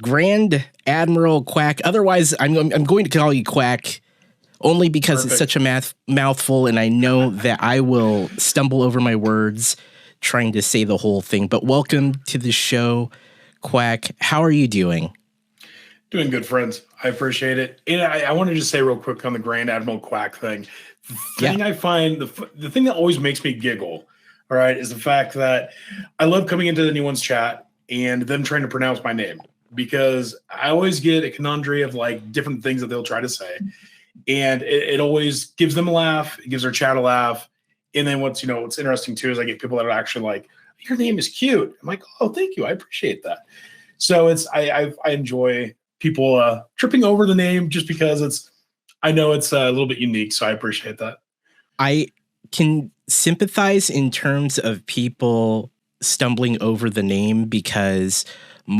Grand Admiral Quack. Otherwise, I'm going to call you Quack only because Perfect. It's such a mouthful, and I know that I will stumble over my words trying to say the whole thing. But welcome to the show, Quack. How are you doing? Doing good, friends. I appreciate it. And I want to just say real quick on the Grand Admiral Quack thing. The thing I find, the thing that always makes me giggle, all right, is the fact that I love coming into anyone's chat and them trying to pronounce my name, because I always get a conundrum of like different things that they'll try to say. And it always gives them a laugh. It gives their chat a laugh. And then what's interesting too is I get people that are actually like, your name is cute. I'm like, oh, thank you. I appreciate that. So I enjoy people tripping over the name just because I know it's a little bit unique. So I appreciate that. I can sympathize in terms of people stumbling over the name because it's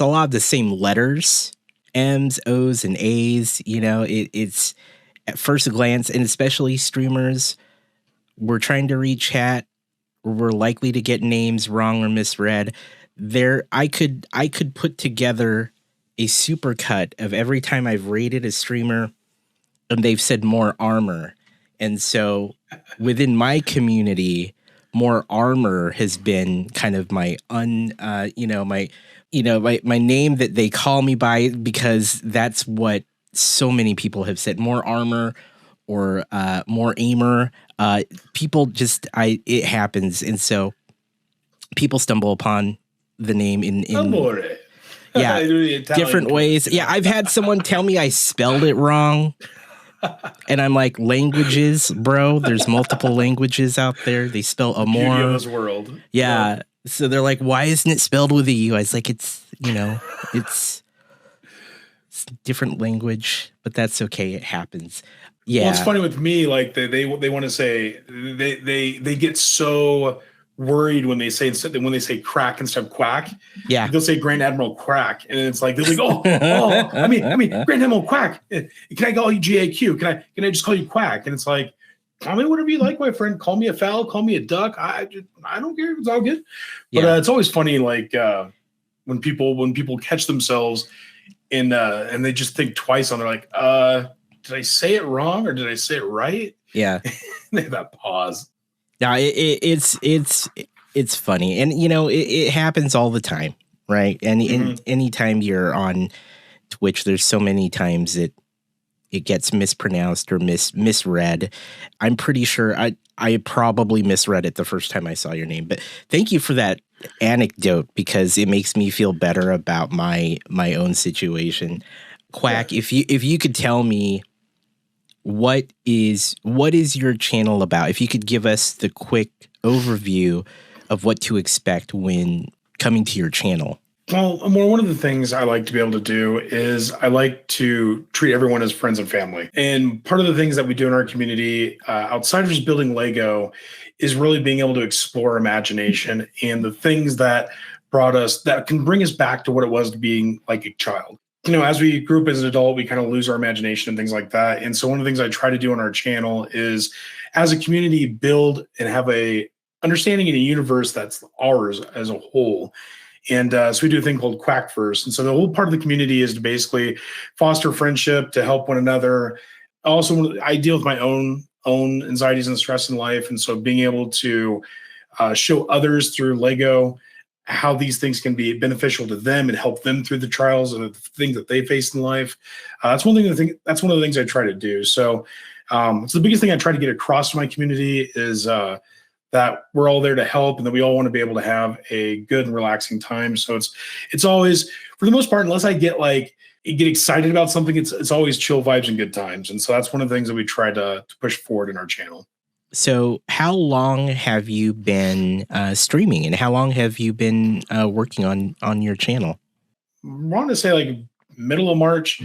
a lot of the same letters, M's, O's, and A's. It's at first glance, and especially streamers, we're trying to read chat. We're likely to get names wrong or misread. I could put together a supercut of every time I've rated a streamer and they've said more armor. And so within my community, more armor has been kind of my my name that they call me by, because that's what so many people have said, more armor or more aimer. People it happens. And so people stumble upon the name in different ways. Yeah, I've had someone tell me I spelled it wrong. And I'm like, languages, bro. There's multiple languages out there. They spell amor. Beauty of this world. Yeah. So they're like, why isn't it spelled with a U? I was like, it's different language, but that's okay. It happens. Yeah. Well, it's funny with me. Like they want to say they get so worried when they say crack instead of quack. Yeah, they'll say Grand Admiral Quack, and it's like they're like, oh, I mean, Grand Admiral Quack. Can I call you GAQ? Can I just call you Quack? And it's like, call me whatever you like, my friend. Call me a fowl. Call me a duck. I don't care. It's all good. But it's always funny, like when people catch themselves and they just think twice on. They're like, did I say it wrong or did I say it right? Yeah, they have that pause. Yeah, it's funny, and it happens all the time, right? And anytime you're on Twitch, there's so many times that it gets mispronounced or misread. I'm pretty sure I probably misread it the first time I saw your name, but thank you for that anecdote, because it makes me feel better about my own situation. Quack, if you could tell me, what is your channel about? If you could give us the quick overview of what to expect when coming to your channel. Well, one of the things I like to be able to do is I like to treat everyone as friends and family. And part of the things that we do in our community, outside of just building Lego, is really being able to explore imagination and the things that can bring us back to what it was to being like a child. As we grew up as an adult, we kind of lose our imagination and things like that. And so one of the things I try to do on our channel is, as a community, build and have a understanding in a universe that's ours as a whole. And so we do a thing called Quack First. And so the whole part of the community is to basically foster friendship, to help one another. Also, I deal with my own anxieties and stress in life. And so being able to show others through Lego how these things can be beneficial to them and help them through the trials and the things that they face in life. That's one of the things I try to do. So it's the biggest thing I try to get across to my community is that we're all there to help and that we all want to be able to have a good and relaxing time. So it's always, for the most part, unless I get excited about something, it's always chill vibes and good times. And so that's one of the things that we try to push forward in our channel. So how long have you been streaming, and how long have you been working on your channel? I want to say like middle of March,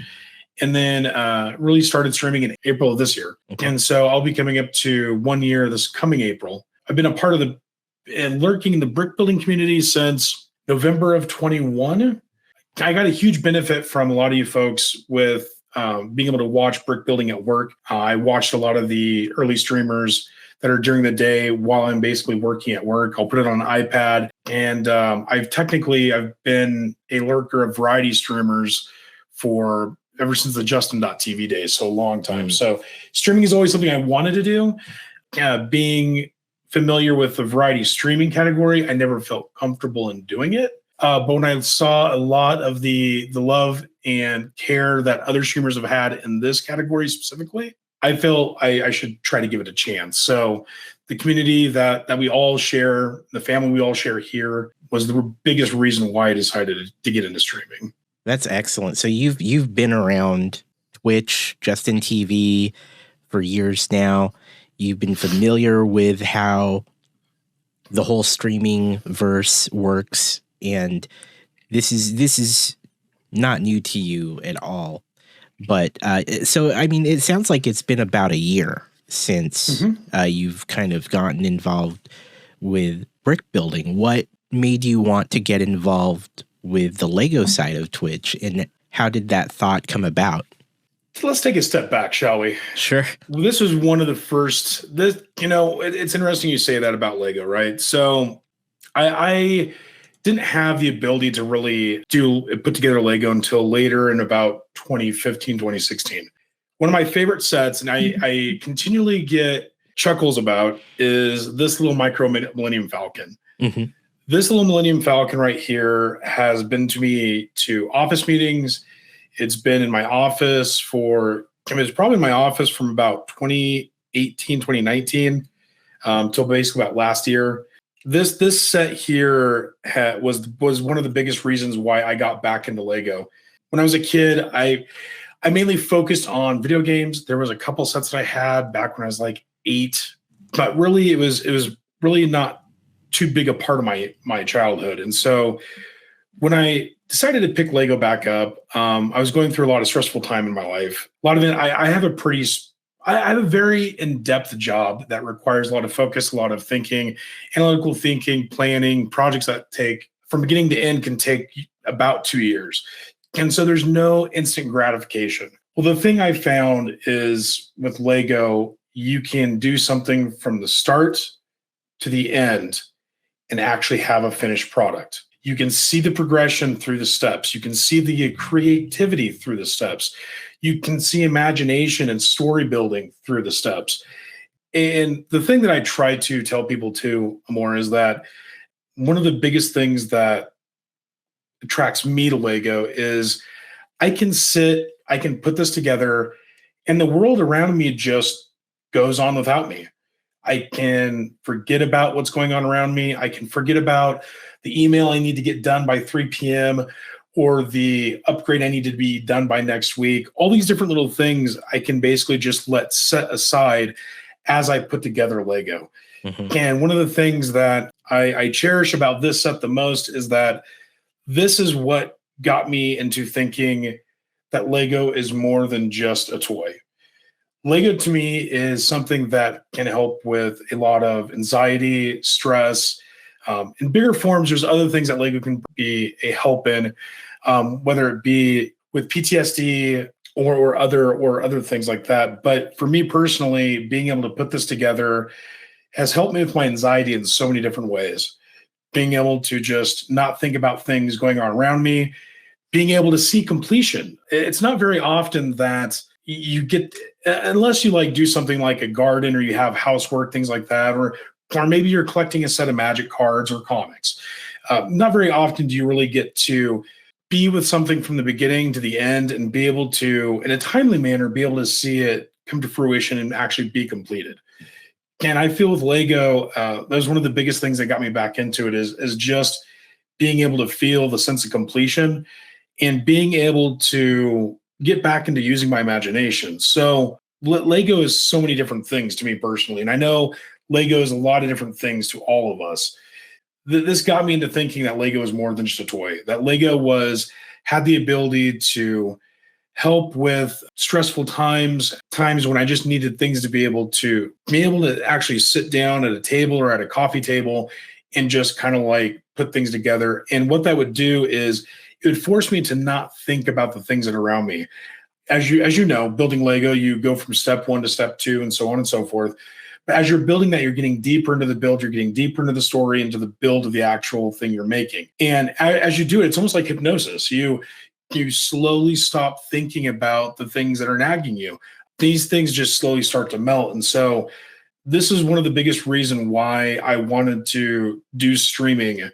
and then really started streaming in April of this year. Okay. And so I'll be coming up to 1 year this coming April. I've been a part of and lurking in the brick building community since November of 21. I got a huge benefit from a lot of you folks with being able to watch brick building at work. I watched a lot of the early streamers that are during the day while I'm basically working at work. I'll put it on an iPad. And I've been a lurker of variety streamers for ever since the Justin.tv days, so a long time. So streaming is always something I wanted to do. Being familiar with the variety streaming category, I never felt comfortable in doing it. But when I saw a lot of the love and care that other streamers have had in this category specifically, I felt I should try to give it a chance. So the community that we all share, the family we all share here, was the biggest reason why I decided to get into streaming. That's excellent. So you've been around Twitch, Justin TV for years now. You've been familiar with how the whole streaming verse works, and this is not new to you at all. But so, I mean, it sounds like it's been about a year since you've kind of gotten involved with brick building. What made you want to get involved with the Lego side of Twitch, and how did that thought come about? Let's take a step back, shall we? Sure. This was one of the first. It's interesting you say that about Lego, right? So I didn't have the ability to really put together Lego until later in about 2015, 2016. One of my favorite sets, and I continually get chuckles about, is this little micro Millennium Falcon. Mm-hmm. This little Millennium Falcon right here has been to office meetings. It's been in my office it was probably in my office from about 2018, 2019, till basically about last year. This set here was one of the biggest reasons why I got back into Lego. When I was a kid, I mainly focused on video games. There was a couple sets that I had back when I was like 8, but really it was really not too big a part of my childhood. And so when I decided to pick Lego back up, I was going through a lot of stressful time in my life. A lot of it, I have a very in-depth job that requires a lot of focus, a lot of thinking, analytical thinking, planning. Projects that take from beginning to end can take about 2 years. And so there's no instant gratification. Well, the thing I found is with Lego, you can do something from the start to the end and actually have a finished product. You can see the progression through the steps. You can see the creativity through the steps. You can see imagination and story building through the steps. And the thing that I try to tell people too, Amor, is that one of the biggest things that attracts me to Lego is I can put this together, and the world around me just goes on without me. I can forget about what's going on around me. I can forget about the email I need to get done by 3 p.m. or the upgrade I need to be done by next week. All these different little things I can basically just let set aside as I put together Lego. Mm-hmm. And one of the things that I cherish about this set the most is that this is what got me into thinking that Lego is more than just a toy. Lego to me is something that can help with a lot of anxiety, stress. In bigger forms, there's other things that Lego can be a help in, whether it be with PTSD or other things like that. But for me personally, being able to put this together has helped me with my anxiety in so many different ways. Being able to just not think about things going on around me, being able to see completion. It's not very often that you get, unless you like do something like a garden or you have housework, things like that, or maybe you're collecting a set of Magic cards or comics. Not very often do you really get to be with something from the beginning to the end and be able to, in a timely manner, be able to see it come to fruition and actually be completed. And I feel with Lego, that was one of the biggest things that got me back into it is just being able to feel the sense of completion and being able to get back into using my imagination. So Lego is so many different things to me personally. And I know Lego is a lot of different things to all of us. This got me into thinking that Lego is more than just a toy, that Lego had the ability to help with stressful times when I just needed things to be able to actually sit down at a table or at a coffee table and just kind of like put things together. And what that would do is it would force me to not think about the things that are around me. As you know, building Lego, you go from step 1 to step 2 and so on and so forth. But as you're building that, you're getting deeper into the build, you're getting deeper into the story, into the build of the actual thing you're making. And as you do it, it's almost like hypnosis. You slowly stop thinking about the things that are nagging you. These things just slowly start to melt. And so this is one of the biggest reasons why I wanted to do streaming,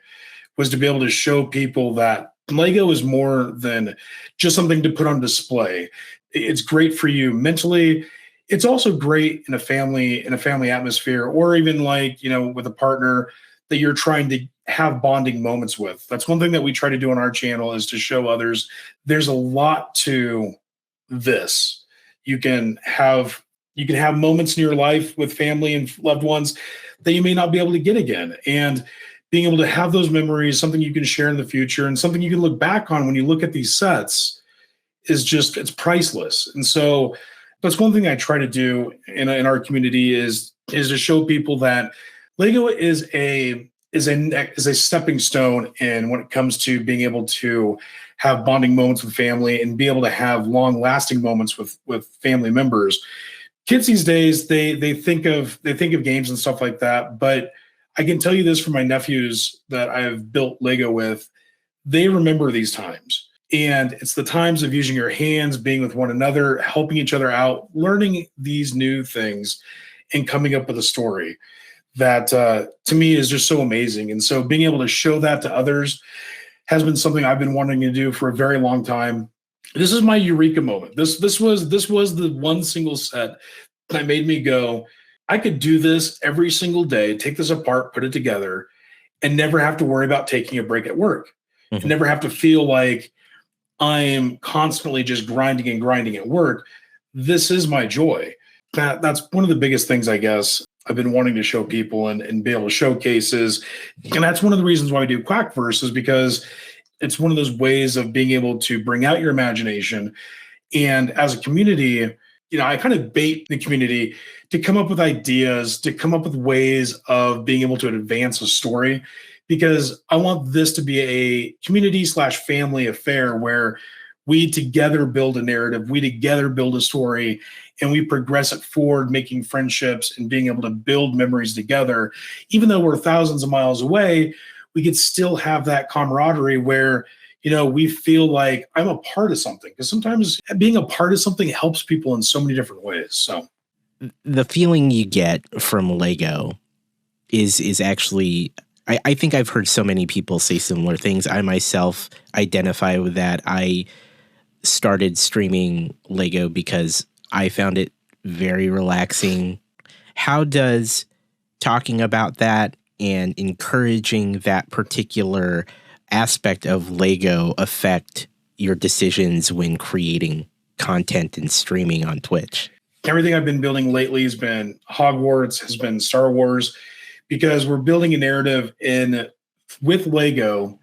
was to be able to show people that Lego is more than just something to put on display. It's great for you mentally. It's also great in a family atmosphere, or even like, with a partner that you're trying to have bonding moments with. That's one thing that we try to do on our channel, is to show others there's a lot to this. You can have moments in your life with family and loved ones that you may not be able to get again. And being able to have those memories, something you can share in the future and something you can look back on when you look at these sets, it's priceless. And so that's one thing I try to do in our community is to show people that Lego is a stepping stone, and when it comes to being able to have bonding moments with family and be able to have long lasting moments with family members. Kids these days, they think of games and stuff like that, but I can tell you this from my nephews that I've built Lego with, they remember these times. And it's the times of using your hands, being with one another, helping each other out, learning these new things, and coming up with a story that to me is just so amazing. And so being able to show that to others has been something I've been wanting to do for a very long time. This is my eureka moment. This was the one single set that made me go, I could do this every single day, take this apart, put it together, and never have to worry about taking a break at work. And never have to feel like I am constantly just grinding at work. This is my joy. That's one of the biggest things, I guess, I've been wanting to show people and be able to showcase is, and that's one of the reasons why we do Quackverse, is because it's one of those ways of being able to bring out your imagination. And as a community, I kind of bait the community to come up with ideas, to come up with ways of being able to advance a story, because I want this to be a community/family affair where we together build a narrative, we together build a story, and we progress it forward, making friendships and being able to build memories together. Even though we're thousands of miles away, we could still have that camaraderie where we feel like I'm a part of something, because sometimes being a part of something helps people in so many different ways. So the feeling you get from Lego is actually, I think I've heard so many people say similar things. I myself identify with that. I started streaming Lego because I found it very relaxing. How does talking about that and encouraging that particular aspect of Lego affect your decisions when creating content and streaming on Twitch? Everything I've been building lately has been Hogwarts, has been Star Wars, because we're building a narrative with Lego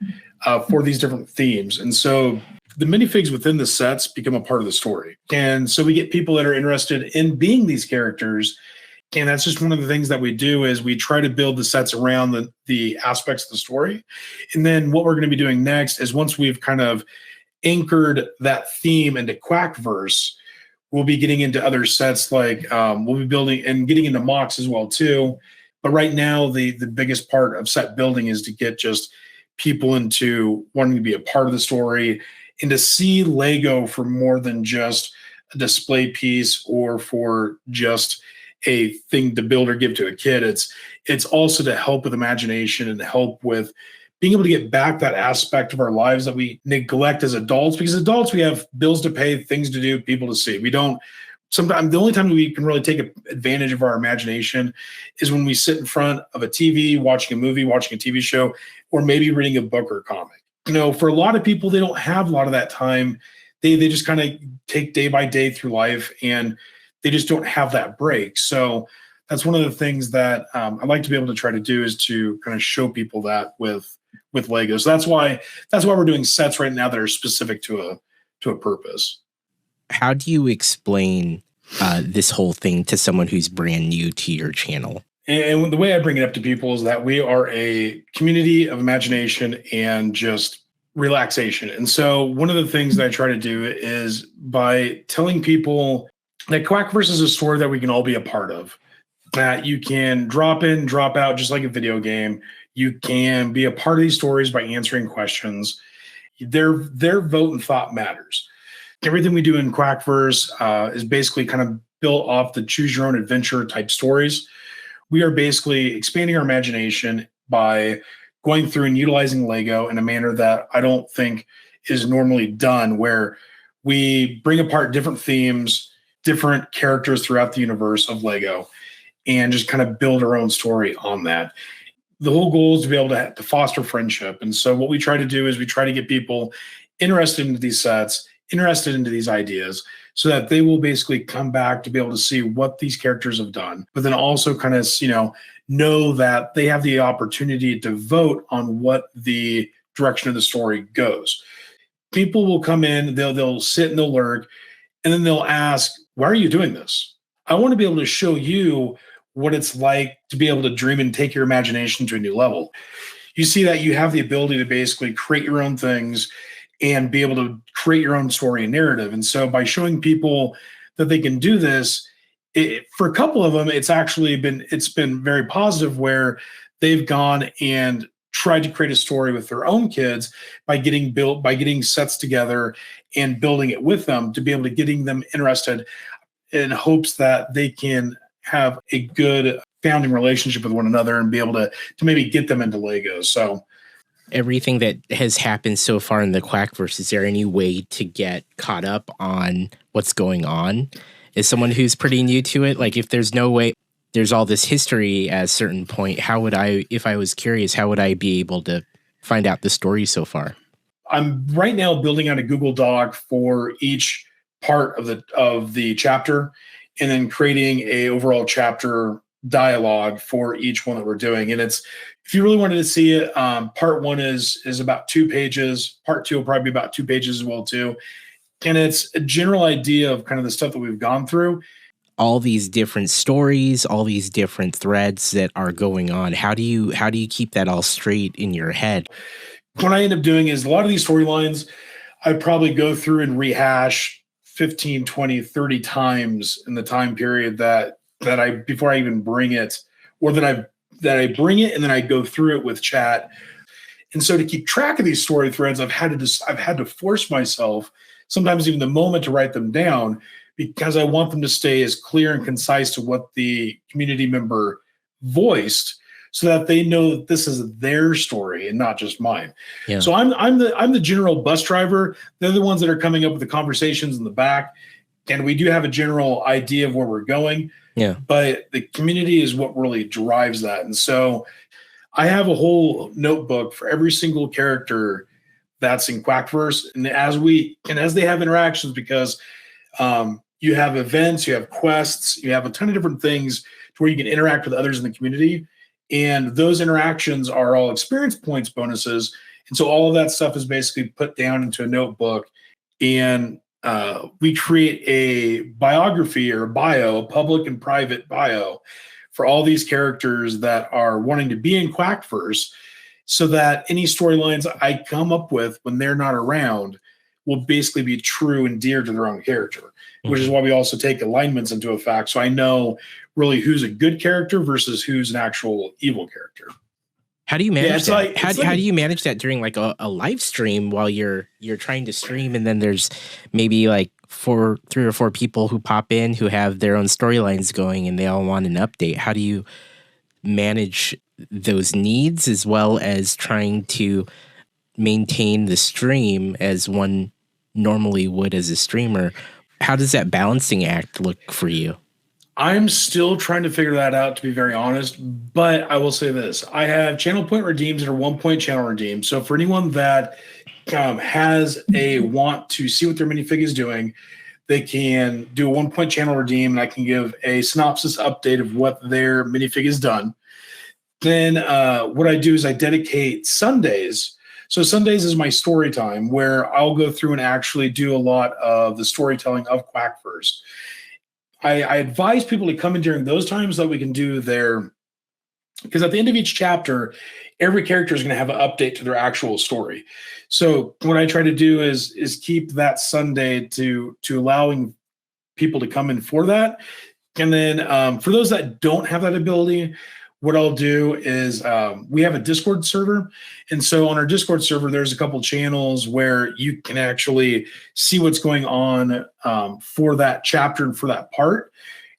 for these different themes. And so the minifigs within the sets become a part of the story. And so we get people that are interested in being these characters. And that's just one of the things that we do, is we try to build the sets around the aspects of the story. And then what we're going to be doing next is, once we've kind of anchored that theme into Quackverse, we'll be getting into other sets, like we'll be building and getting into mocks as well too. But right now, the biggest part of set building is to get just people into wanting to be a part of the story and to see Lego for more than just a display piece or for just a thing to build or give to a kid. It's also to help with imagination and help with being able to get back that aspect of our lives that we neglect as adults, because adults, we have bills to pay, things to do, people to see. We don't, sometimes the only time we can really take advantage of our imagination is when we sit in front of a TV, watching a movie, watching a TV show, or maybe reading a book or a comic. For a lot of people, they don't have a lot of that time. They just kind of take day by day through life, and they just don't have that break. So that's one of the things that I'd like to be able to try to do, is to kind of show people that with Lego. So that's why we're doing sets right now that are specific to a purpose. How do you explain this whole thing to someone who's brand new to your channel? And the way I bring it up to people is that we are a community of imagination and just relaxation. And so one of the things that I try to do is by telling people that Quackverse is a story that we can all be a part of. that you can drop in, drop out, just like a video game. You can be a part of these stories by answering questions. Their vote and thought matters. Everything we do in Quackverse is basically kind of built off the choose your own adventure type stories. We are basically expanding our imagination by going through and utilizing Lego in a manner that I don't think is normally done, where we bring apart different themes, different characters throughout the universe of Lego, and just kind of build our own story on that. The whole goal is to be able to foster friendship. And so what we try to do is we try to get people interested into these sets, interested into these ideas, so that they will basically come back to be able to see what these characters have done, but then also kind of, know that they have the opportunity to vote on what the direction of the story goes. People will come in, they'll sit and they'll lurk, and then they'll ask, why are you doing this? I want to be able to show you what it's like to be able to dream and take your imagination to a new level. You see that you have the ability to basically create your own things and be able to create your own story and narrative. And so by showing people that they can do this, for a couple of them, it's been very positive, where they've gone and tried to create a story with their own kids by getting sets together and building it with them, to be able to getting them interested, in hopes that they can have a good founding relationship with one another and be able to maybe get them into Legos. So everything that has happened so far in the Quackverse, is there any way to get caught up on what's going on? As someone who's pretty new to it, like, if there's no way, there's all this history at a certain point, how would I, if I was curious, how would I be able to find out the story so far? I'm right now building out a Google Doc for each part of the chapter, and then creating a overall chapter dialogue for each one that we're doing. And it's, if you really wanted to see it, part 1 is about 2 pages. Part 2 will probably be about 2 pages as well too. And it's a general idea of kind of the stuff that we've gone through. All these different stories, all these different threads that are going on. How do you keep that all straight in your head? What I end up doing is, a lot of these storylines, I probably go through and rehash 15, 20, 30 times in the time period that I, before I even bring it, or that I bring it and then I go through it with chat. And so to keep track of these story threads, I've had to force myself, sometimes even the moment, to write them down, because I want them to stay as clear and concise to what the community member voiced, so that they know that this is their story and not just mine. Yeah. So I'm the general bus driver. They're the ones that are coming up with the conversations in the back, and we do have a general idea of where we're going. Yeah. But the community is what really drives that. And so I have a whole notebook for every single character that's in Quackverse, and as they have interactions, because you have events, you have quests, you have a ton of different things to where you can interact with others in the community. And those interactions are all experience points bonuses. And so all of that stuff is basically put down into a notebook, and we create a biography, or a public and private bio, for all these characters that are wanting to be in Quackverse, so that any storylines I come up with when they're not around will basically be true and dear to their own character, which is why we also take alignments into effect. So I know really who's a good character versus who's an actual evil character. How do you manage that? How do you manage that during like a live stream, while you're trying to stream, and then there's maybe like 3 or 4 people who pop in who have their own storylines going, and they all want an update? How do you manage those needs, as well as trying to maintain the stream as one normally would as a streamer? How does that balancing act look for you? I'm still trying to figure that out, to be very honest, but I will say this. I have channel point redeems that are 1 point channel redeems. So for anyone that has a want to see what their minifig is doing, they can do a 1 point channel redeem, and I can give a synopsis update of what their minifig has done. Then what I do is I dedicate Sundays. So Sundays is my story time, where I'll go through and actually do a lot of the storytelling of Quackverse. I advise people to come in during those times, so that we can do because at the end of each chapter, every character is going to have an update to their actual story. So what I try to do is keep that Sunday to allowing people to come in for that. And then for those that don't have that ability, what I'll do is we have a Discord server. And so on our Discord server, there's a couple channels where you can actually see what's going on for that chapter and for that part.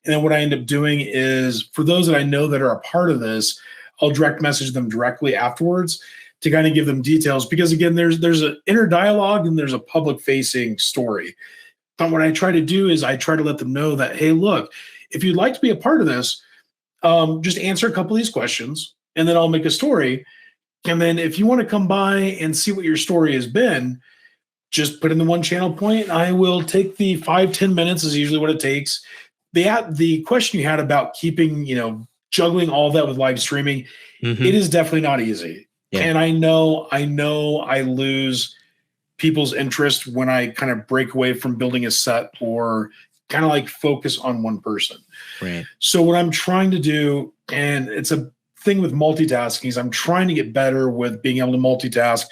And then what I end up doing is for those that I know that are a part of this, I'll direct message them directly afterwards to kind of give them details. Because again, there's an inner dialogue and there's a public facing story. But what I try to do is I try to let them know that, hey, look, if you'd like to be a part of this, just answer a couple of these questions and then I'll make a story. And then if you want to come by and see what your story has been, just put in the one channel point. I will take the 5-10 minutes is usually what it takes. The question you had about keeping, juggling all that with live streaming, it is definitely not easy. Yeah. And I know I lose people's interest when I kind of break away from building a set or kind of like focus on one person. Right. So what I'm trying to do, and it's a thing with multitasking, is I'm trying to get better with being able to multitask,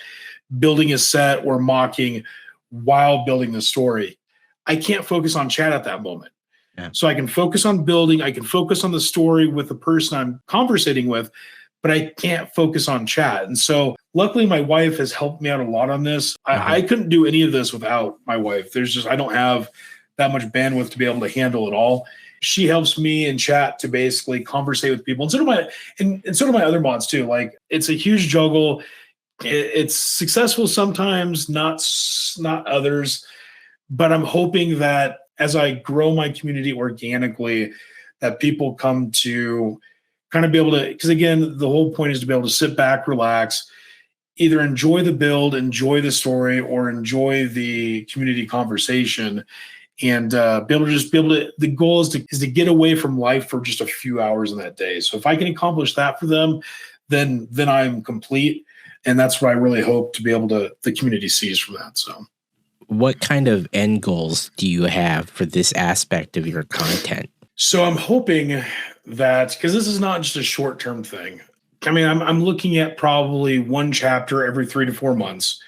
building a set or mocking while building the story. I can't focus on chat at that moment. Yeah. So I can focus on building, I can focus on the story with the person I'm conversating with, but I can't focus on chat. And so luckily my wife has helped me out a lot on this. I couldn't do any of this without my wife. I don't have that much bandwidth to be able to handle it all. She helps me in chat to basically conversate with people. And so do my other mods too. Like it's a huge juggle. It's successful sometimes, not others. But I'm hoping that as I grow my community organically, that people come to kind of be able to, because again, the whole point is to be able to sit back, relax, either enjoy the build, enjoy the story, or enjoy the community conversation. And be able to, the goal is to get away from life for just a few hours in that day. So if I can accomplish that for them, then I'm complete. And that's what I really hope to be able to, the community sees from that. So what kind of end goals do you have for this aspect of your content? So I'm hoping that, because this is not just a short-term thing. I mean, I'm looking at probably one chapter every 3 to 4 months,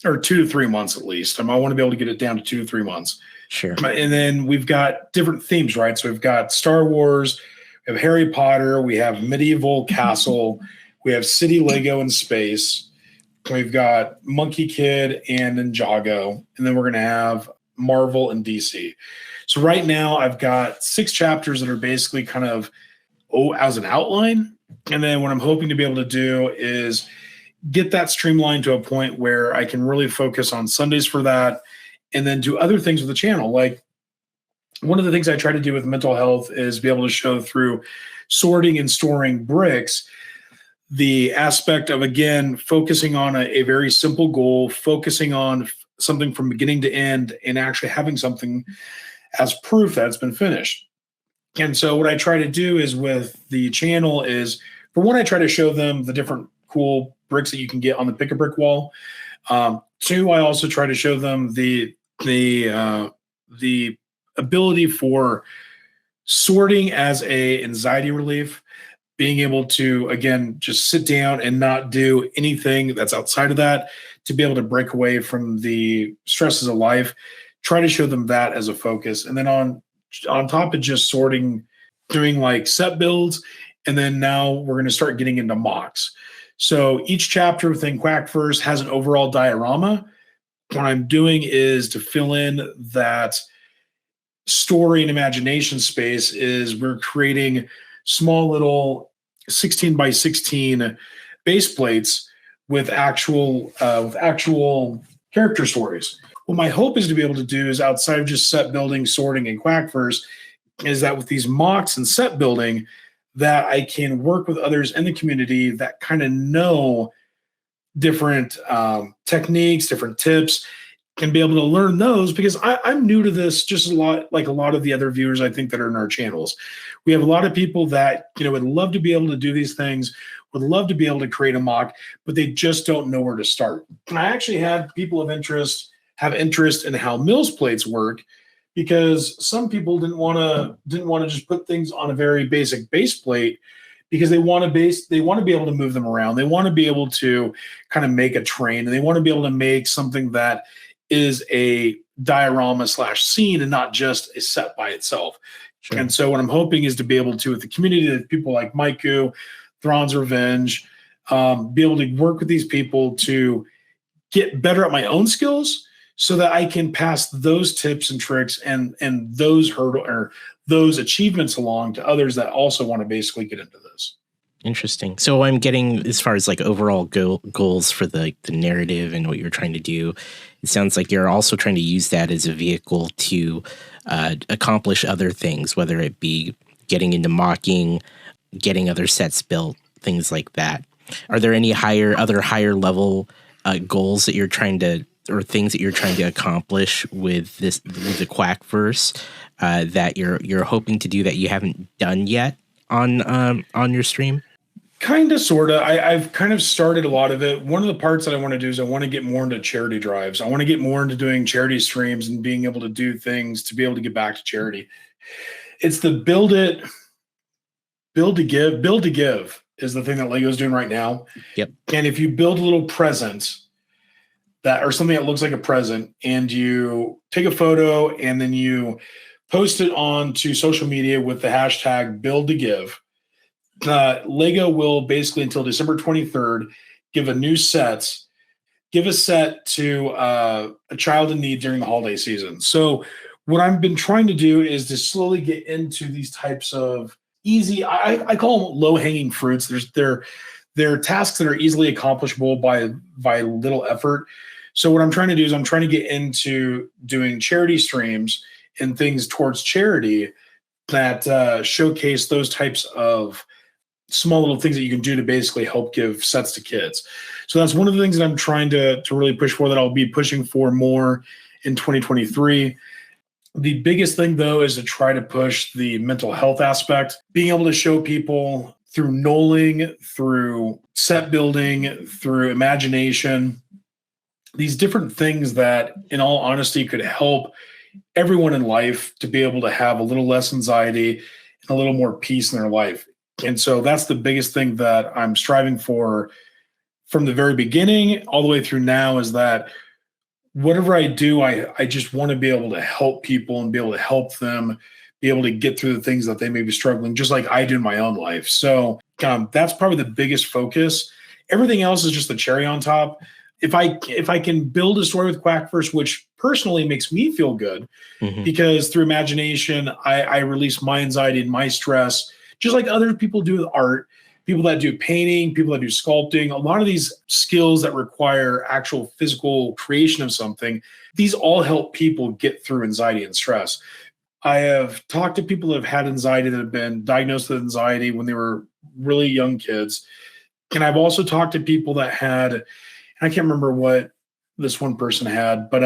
or 2 to 3 months at least. I want to be able to get it down to 2 to 3 months. Sure. And then we've got different themes, right? So we've got Star Wars, we have Harry Potter, we have medieval castle, we have city Lego in space, we've got Monkey Kid and Ninjago, and then we're going to have Marvel and DC. So right now I've got 6 chapters that are basically kind of as an outline. And then what I'm hoping to be able to do is get that streamlined to a point where I can really focus on Sundays for that and then do other things with the channel. Like one of the things I try to do with mental health is be able to show through sorting and storing bricks, the aspect of, again, focusing on a very simple goal, focusing on something from beginning to end and actually having something as proof that it's been finished. And so what I try to do is with the channel is, for one, I try to show them the different cool bricks that you can get on the pick a brick wall. 2, I also try to show them the ability for sorting as a anxiety relief, being able to, again, just sit down and not do anything that's outside of that, to be able to break away from the stresses of life. Try to show them that as a focus. And then on top of just sorting, doing like set builds, and then now we're going to start getting into mocks. So each chapter within Quack First has an overall diorama. What I'm doing is to fill in that story and imagination space is we're creating small little 16 by 16 base plates with actual character stories. What my hope is to be able to do is, outside of just set building, sorting, and Quack First, is that with these mocks and set building, that I can work with others in the community that kind of know different techniques, different tips, and be able to learn those, because I'm new to this just a lot, like a lot of the other viewers I think that are in our channels. We have a lot of people that, would love to be able to do these things, would love to be able to create a mock, but they just don't know where to start. And I actually had people have interest in how Mills plates work, because some people didn't want to just put things on a very basic base plate, because they want to be able to move them around. They want to be able to kind of make a train, and they want to be able to make something that is a diorama / scene and not just a set by itself. Sure. And so what I'm hoping is to be able to, with the community, that people like Maiku, Thrawn's Revenge, be able to work with these people to get better at my own skills so that I can pass those tips and tricks and those those achievements along to others that also want to basically get into this. Interesting. So I'm getting, as far as like overall goals for the narrative and what you're trying to do, it sounds like you're also trying to use that as a vehicle to accomplish other things, whether it be getting into mocking, getting other sets built, things like that. Are there any other higher level goals that you're trying to, or things that you're trying to accomplish with the Quackverse that you're hoping to do that you haven't done yet on your stream? Kind of, sort of. I've kind of started a lot of it. One of the parts that I want to do is I want to get more into charity drives. I want to get more into doing charity streams and being able to do things to be able to get back to charity. It's the build to give is the thing that Lego's doing right now. Yep. And if you build a little present or something that looks like a present, and you take a photo and then you post it onto social media with the hashtag build to give, Lego will basically until December 23rd give a set to a child in need during the holiday season. So what I've been trying to do is to slowly get into these types of easy, I call them low-hanging fruits. They're tasks that are easily accomplishable by little effort. So what I'm trying to do is I'm trying to get into doing charity streams and things towards charity that showcase those types of small little things that you can do to basically help give sets to kids. So that's one of the things that I'm trying to really push for, that I'll be pushing for more in 2023. The biggest thing, though, is to try to push the mental health aspect, being able to show people through knolling, through set building, through imagination, these different things that, in all honesty, could help everyone in life to be able to have a little less anxiety and a little more peace in their life. And so that's the biggest thing that I'm striving for from the very beginning all the way through now, is that whatever I do, I just want to be able to help people and be able to help them be able to get through the things that they may be struggling, just like I do in my own life. So that's probably the biggest focus. Everything else is just the cherry on top. If I can build a story with Quackverse, which personally makes me feel good, because through imagination, I release my anxiety and my stress, just like other people do with art, people that do painting, people that do sculpting, a lot of these skills that require actual physical creation of something, these all help people get through anxiety and stress. I have talked to people that have had anxiety, that have been diagnosed with anxiety when they were really young kids. And I've also talked to people that had, and I can't remember what this one person had, but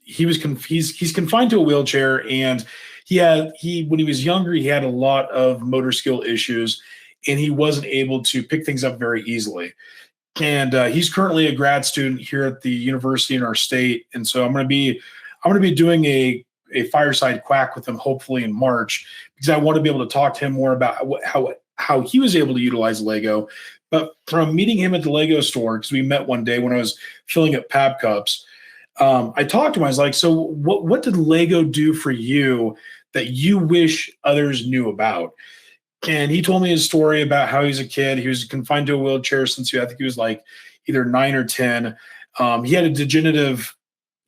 he's confined to a wheelchair, and when he was younger, he had a lot of motor skill issues, and he wasn't able to pick things up very easily. And he's currently a grad student here at the university in our state. And so I'm going to be doing a fireside Quack with him, hopefully in March, because I want to be able to talk to him more about how he was able to utilize Lego. But from meeting him at the Lego store, because we met one day when I was filling up Pab cups, I talked to him. I was like, so what did Lego do for you that you wish others knew about? And he told me his story about how he's a kid. He was confined to a wheelchair since I think he was like either 9 or 10. He had a degenerative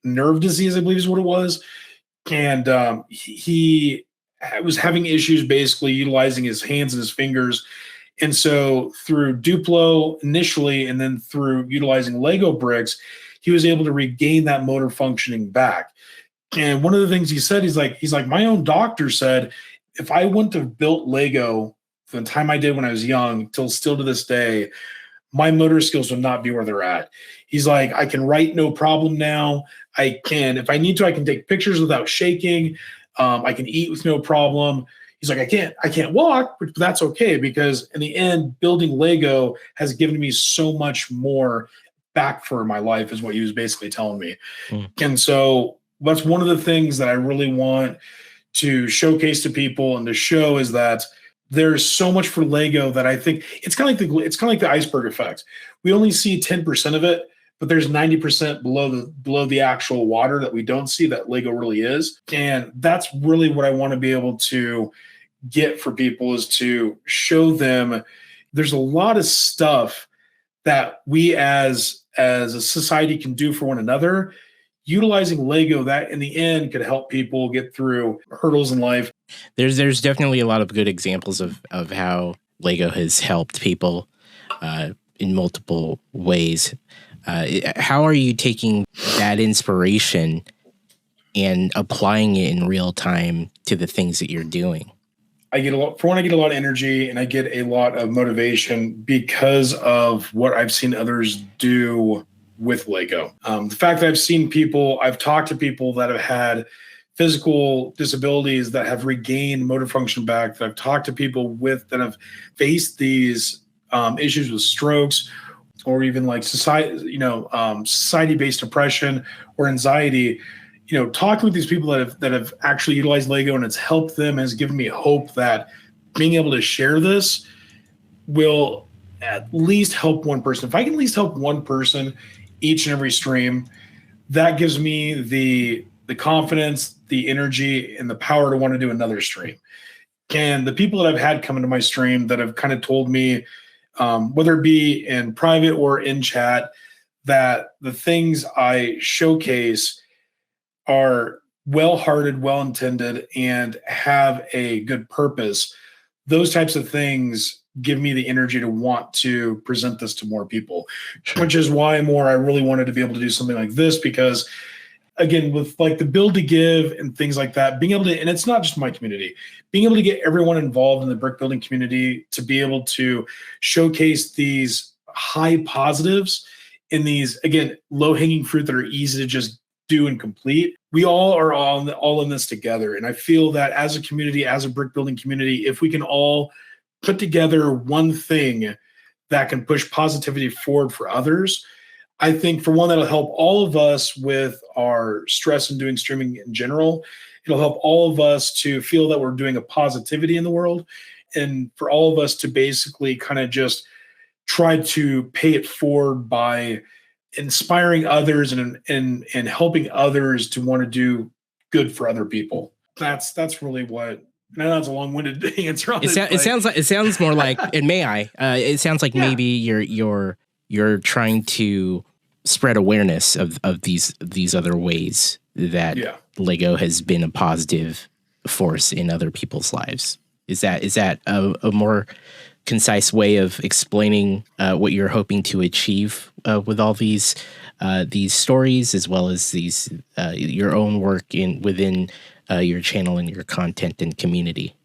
nerve disease, I believe is what it was. And he was having issues basically utilizing his hands and his fingers. And so through Duplo initially, and then through utilizing Lego bricks, he was able to regain that motor functioning back. And one of the things he said, he's like, my own doctor said, if I wouldn't have built Lego from the time I did when I was young till still to this day, my motor skills would not be where they're at. He's like, I can write no problem now. If I need to, I can take pictures without shaking. I can eat with no problem. He's like, I can't walk, but that's okay, because in the end, building Lego has given me so much more back for my life, is what he was basically telling me. And so that's one of the things that I really want to showcase to people and to show, is that there's so much for Lego that I think it's kind of like the iceberg effect. We only see 10% of it, but there's 90% below the actual water that we don't see that Lego really is. And that's really what I want to be able to get for people, is to show them there's a lot of stuff that we as a society can do for one another. Utilizing Lego, that in the end could help people get through hurdles in life. There's definitely a lot of good examples of how Lego has helped people in multiple ways. How are you taking that inspiration and applying it in real time to the things that you're doing? I get a lot of energy, and I get a lot of motivation because of what I've seen others do with Lego. The fact that I've talked to people that have had physical disabilities that have regained motor function back, that I've talked to people that have faced these issues with strokes, or even like society-based depression or anxiety. Talking with these people that have actually utilized Lego and it's helped them has given me hope that being able to share this will at least help one person. If I can at least help one person each and every stream, that gives me the confidence, the energy, and the power to want to do another stream. And the people that I've had come into my stream that have kind of told me, whether it be in private or in chat, that the things I showcase are well-hearted, well-intended, and have a good purpose. Those types of things give me the energy to want to present this to more people, which is why I really wanted to be able to do something like this, because again, with like the build to give and things like that, being able to, and it's not just my community, being able to get everyone involved in the brick building community to be able to showcase these high positives in these, again, low hanging fruit that are easy to just do and complete. We all are all in this together. And I feel that as a community, as a brick building community, if we can all put together one thing that can push positivity forward for others, I think for one, that'll help all of us with our stress and doing streaming in general. It'll help all of us to feel that we're doing a positivity in the world, and for all of us to basically kind of just try to pay it forward by inspiring others and helping others to want to do good for other people. That's really what. I know that's a long-winded answer on it. It sounds more like, and may I? It sounds like maybe you're trying to spread awareness of these other ways that Lego has been a positive force in other people's lives. Is that a more concise way of explaining what you're hoping to achieve with all these stories, as well as these your own work within your channel and your content and community?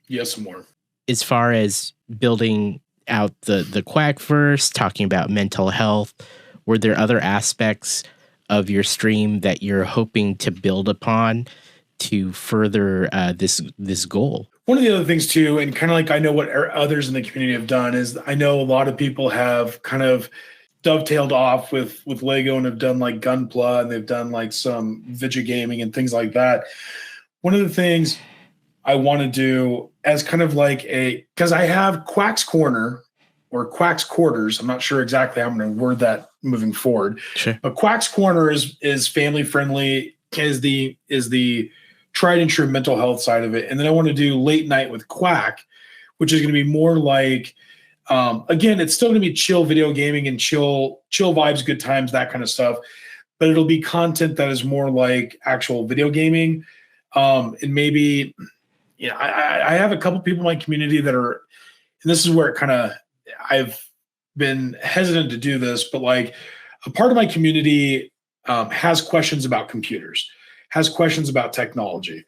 Yes, more. As far as building out the Quackverse, talking about mental health, were there other aspects of your stream that you're hoping to build upon to further this goal? One of the other things too, and kind of like I know what others in the community have done, is I know a lot of people have kind of dovetailed off with Lego and have done like Gunpla, and they've done like some video gaming and things like that. One of the things I want to do as kind of like because I have Quack's Corner or Quack's Quarters. I'm not sure exactly how I'm going to word that moving forward. Sure. But Quack's Corner is family friendly, is the tried and true mental health side of it. And then I want to do Late Night with Quack, which is going to be more like, again, it's still going to be chill video gaming and chill vibes, good times, that kind of stuff. But it'll be content that is more like actual video gaming. And maybe, I have a couple people in my community that are, and this is where it kind of, I've been hesitant to do this, but like a part of my community has questions about computers, has questions about technology.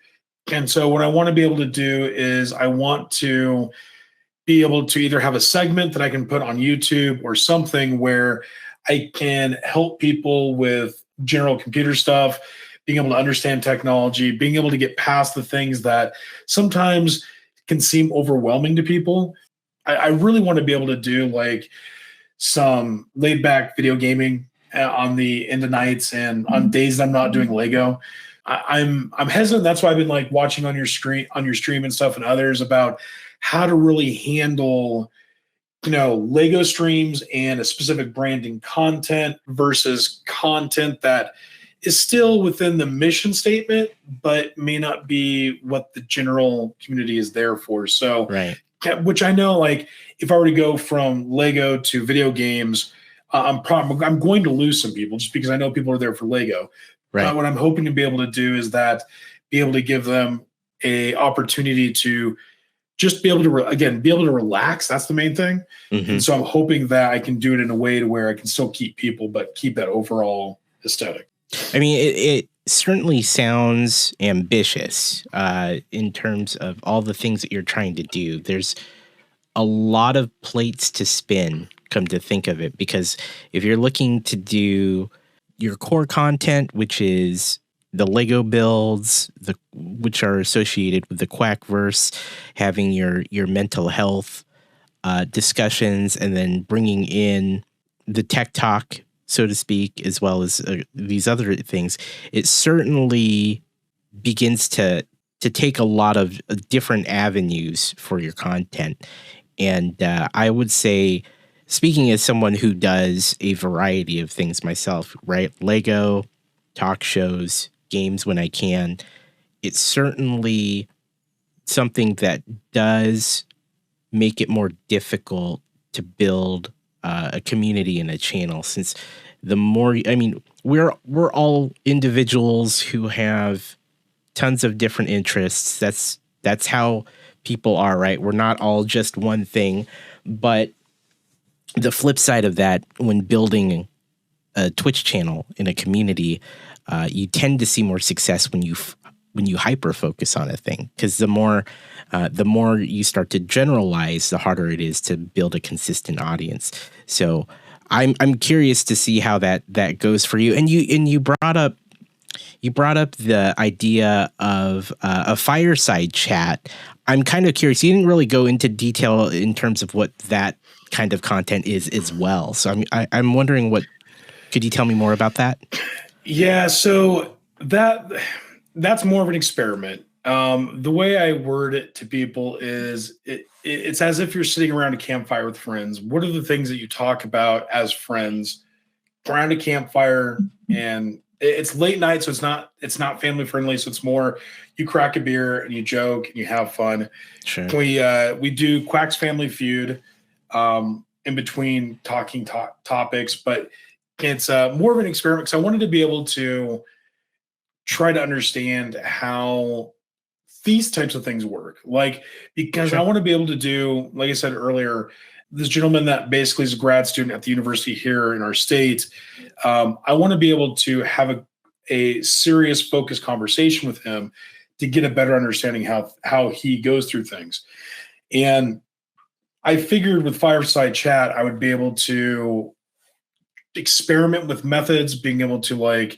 And so what I want to be able to do is I want to be able to either have a segment that I can put on YouTube or something where I can help people with general computer stuff, being able to understand technology, being able to get past the things that sometimes can seem overwhelming to people. I really want to be able to do like some laid back video gaming on the end of nights and on days that I'm not doing Lego. I'm hesitant. That's why I've been like watching on your stream and stuff and others about how to really handle Lego streams and a specific branding content versus content that is still within the mission statement, but may not be what the general community is there for. So, right. Which I know, like, if I were to go from Lego to video games, I'm going to lose some people just because I know people are there for Lego. Right. What I'm hoping to be able to do is that be able to give them a opportunity to just be able to be able to relax. That's the main thing. Mm-hmm. And so I'm hoping that I can do it in a way to where I can still keep people, but keep that overall aesthetic. I mean, it certainly sounds ambitious in terms of all the things that you're trying to do. There's a lot of plates to spin, come to think of it, because if you're looking to do your core content, which is the Lego builds, which are associated with the Quackverse, having your mental health discussions, and then bringing in the tech talk, so to speak, as well as these other things, it certainly begins to take a lot of different avenues for your content. And I would say, speaking as someone who does a variety of things myself, right? Lego, talk shows, games when I can, it's certainly something that does make it more difficult to build a community and a channel, since we're all individuals who have tons of different interests. That's how people are, right? We're not all just one thing. But the flip side of that, when building a Twitch channel in a community, you tend to see more success when you hyper focus on a thing, because the more you start to generalize, the harder it is to build a consistent audience. So I'm curious to see how that goes for you. And you brought up the idea of a fireside chat. I'm kind of curious. You didn't really go into detail in terms of what that kind of content is as well. So I'm wondering, could you tell me more about that? Yeah, so that's more of an experiment. The way I word it to people is it's as if you're sitting around a campfire with friends. What are the things that you talk about as friends around a campfire? And it's late night, so it's not family friendly. So it's more you crack a beer and you joke and you have fun. Sure. We do Quack's Family Feud in between talking topics, but it's more of an experiment because I wanted to be able to try to understand how these types of things work. Because Sure. I want to be able to do, like I said earlier, this gentleman that basically is a grad student at the university here in our state. I want to be able to have a serious, focused conversation with him to get a better understanding how he goes through things. And I figured with Fireside Chat, I would be able to experiment with methods, being able to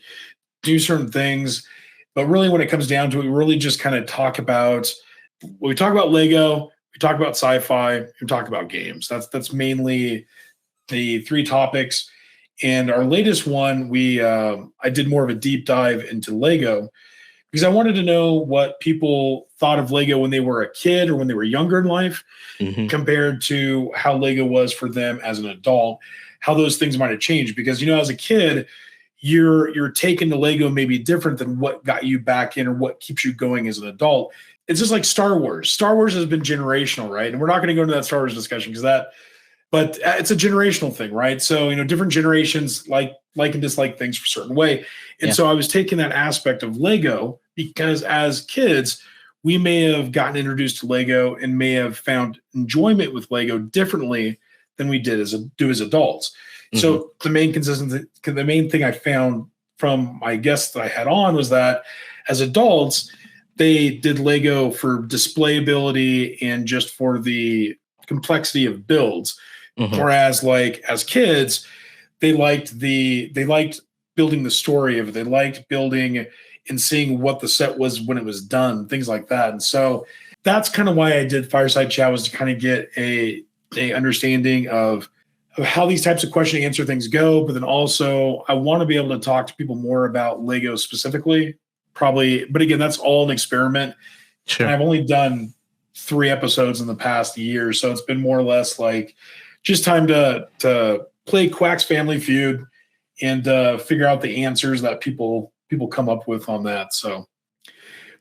do certain things. But really, when it comes down to it, we really just kind of talk about Lego, we talk about sci-fi, we talk about games. That's mainly the three topics. And our latest one, I did more of a deep dive into Lego because I wanted to know what people thought of Lego when they were a kid or when they were younger in life, Mm-hmm. compared to how Lego was for them as an adult, how those things might have changed. Because, as a kid, you're taken to Lego maybe different than what got you back in or what keeps you going as an adult. It's just like Star Wars. Star Wars has been generational, right? And we're not going to go into that Star Wars discussion but it's a generational thing, right? So, different generations like and dislike things for a certain way. And so I was taking that aspect of Lego because as kids, we may have gotten introduced to Lego and may have found enjoyment with Lego differently than we did as adults. Mm-hmm. So the main thing I found from my guests that I had on was that as adults, they did Lego for display ability and just for the complexity of builds. Mm-hmm. Whereas as kids, they liked building the story of it. They liked building and seeing what the set was when it was done, things like that. And so that's kind of why I did Fireside Chat, was to kind of get a understanding of how these types of question and answer things go. But then also I want to be able to talk to people more about Lego specifically, probably. But again, that's all an experiment. Sure. And I've only done 3 episodes in the past year. So it's been more or less just time to play Quack's Family Feud and figure out the answers that people come up with on that. So,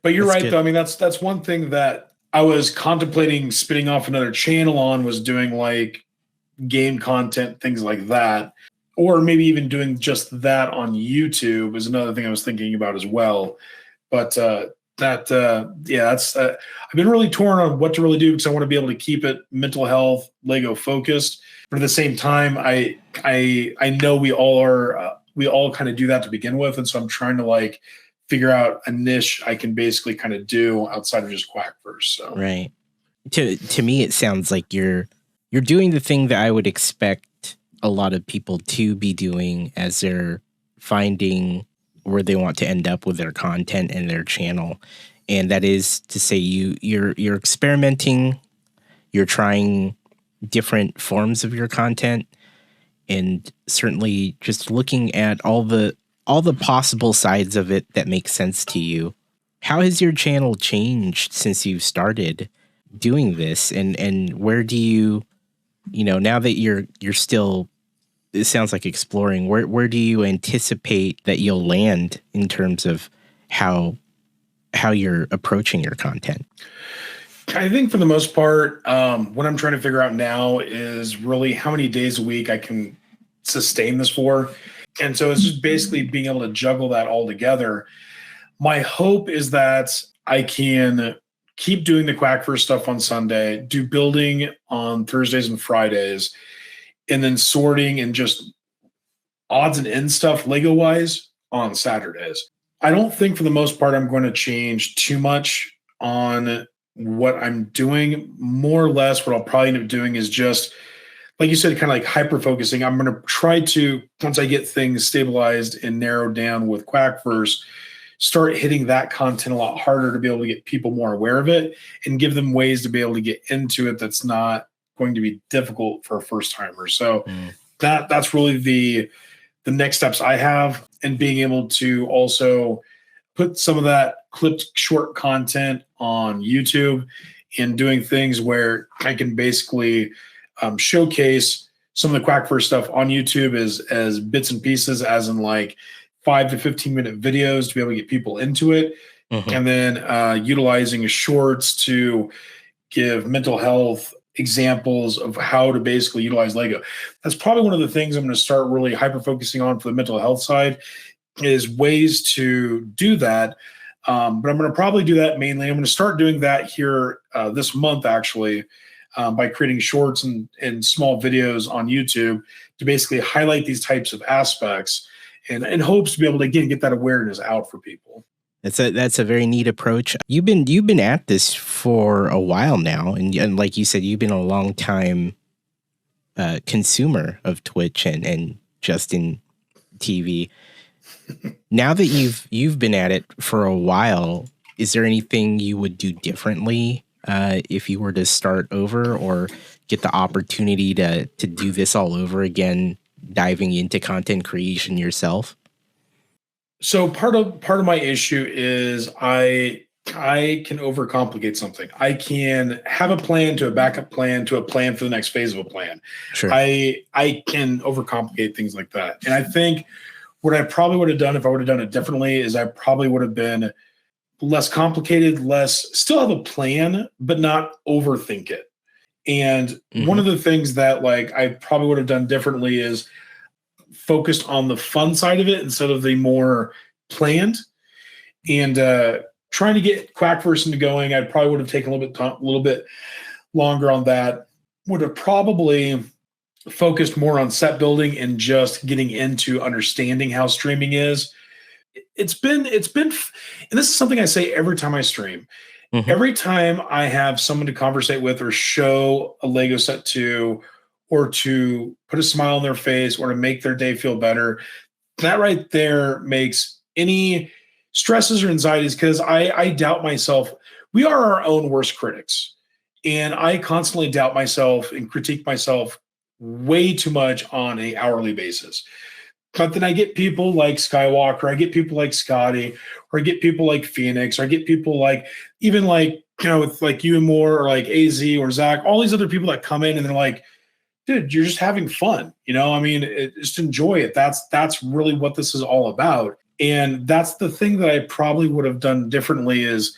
but you're right, though. I mean, that's one thing that I was contemplating spinning off another channel on, was doing like game content, things like that, or maybe even doing just that on YouTube is another thing I was thinking about as well. But that's I've been really torn on what to really do, because I want to be able to keep it mental health Lego focused, but at the same time, I know we all kind of do that to begin with, and so I'm trying to like figure out a niche I can basically kind of do outside of just Quack first. So right. To me, it sounds like you're doing the thing that I would expect a lot of people to be doing as they're finding where they want to end up with their content and their channel. And that is to say you're experimenting, you're trying different forms of your content, and certainly just looking at all the possible sides of it that make sense to you. How has your channel changed since you've started doing this? And where do you now that you're still, it sounds like exploring, where do you anticipate that you'll land in terms of how you're approaching your content? I think for the most part, what I'm trying to figure out now is really how many days a week I can sustain this for. And so it's just basically being able to juggle that all together. My hope is that I can keep doing the Quackverse stuff on Sunday, do building on Thursdays and Fridays, and then sorting and just odds and ends stuff Lego-wise on Saturdays. I don't think for the most part I'm going to change too much on what I'm doing. More or less what I'll probably end up doing is just, like you said, kind of like hyper-focusing. I'm going to try to, once I get things stabilized and narrowed down with Quackverse, start hitting that content a lot harder to be able to get people more aware of it and give them ways to be able to get into it that's not going to be difficult for a first-timer. So that's really the next steps I have, and being able to also put some of that clipped short content on YouTube and doing things where I can basically showcase some of the Quackverse stuff on YouTube as bits and pieces, as in like 5 to 15 minute videos to be able to get people into it. And then utilizing shorts to give mental health examples of how to basically utilize Lego. That's probably one of the things I'm going to start really hyper-focusing on for the mental health side, is ways to do that. But I'm going to probably do that mainly. I'm going to start doing that here this month, actually, by creating shorts and small videos on YouTube to basically highlight these types of aspects, and in hopes to be able to, again, get that awareness out for people. That's a very neat approach. You've been at this for a while now, and like you said, you've been a long time consumer of Twitch and Justin TV. Now that you've been at it for a while, is there anything you would do differently if you were to start over, or get the opportunity to do this all over again, diving into content creation yourself? So part of my issue is I can overcomplicate something. I can have a plan to a backup plan to a plan for the next phase of a plan. Sure. I can overcomplicate things like that. And I think what I probably would have done if I would have done it differently is I probably would have been less complicated, still have a plan, but not overthink it. And one of the things that like I probably would have done differently is focused on the fun side of it instead of the more planned, and trying to get Quackverse into going. I probably would have taken a little bit longer on that. Would have probably focused more on set building and just getting into understanding how streaming is. It's been, and this is something I say every time I stream. Every time I have someone to conversate with or show a Lego set to, or to put a smile on their face, or to make their day feel better, that right there makes any stresses or anxieties, because I doubt myself. We are our own worst critics. And I constantly doubt myself and critique myself way too much on an hourly basis. But then I get people like Skywalker, I get people like Scotty, or I get people like Phoenix, or I get people like, even like, with like you and more, or like AZ or Zach, all these other people that come in and they're like, dude, you're just having fun. I mean, just enjoy it. That's really what this is all about. And that's the thing that I probably would have done differently is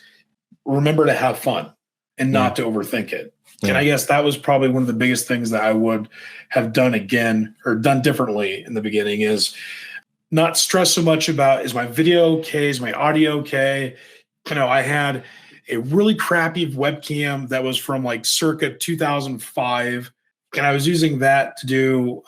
remember to have fun and not to overthink it. Yeah. And I guess that was probably one of the biggest things that I would have done again or done differently in the beginning is not stress so much about, is my video okay? Is my audio okay? I had a really crappy webcam that was from like circa 2005. And I was using that to do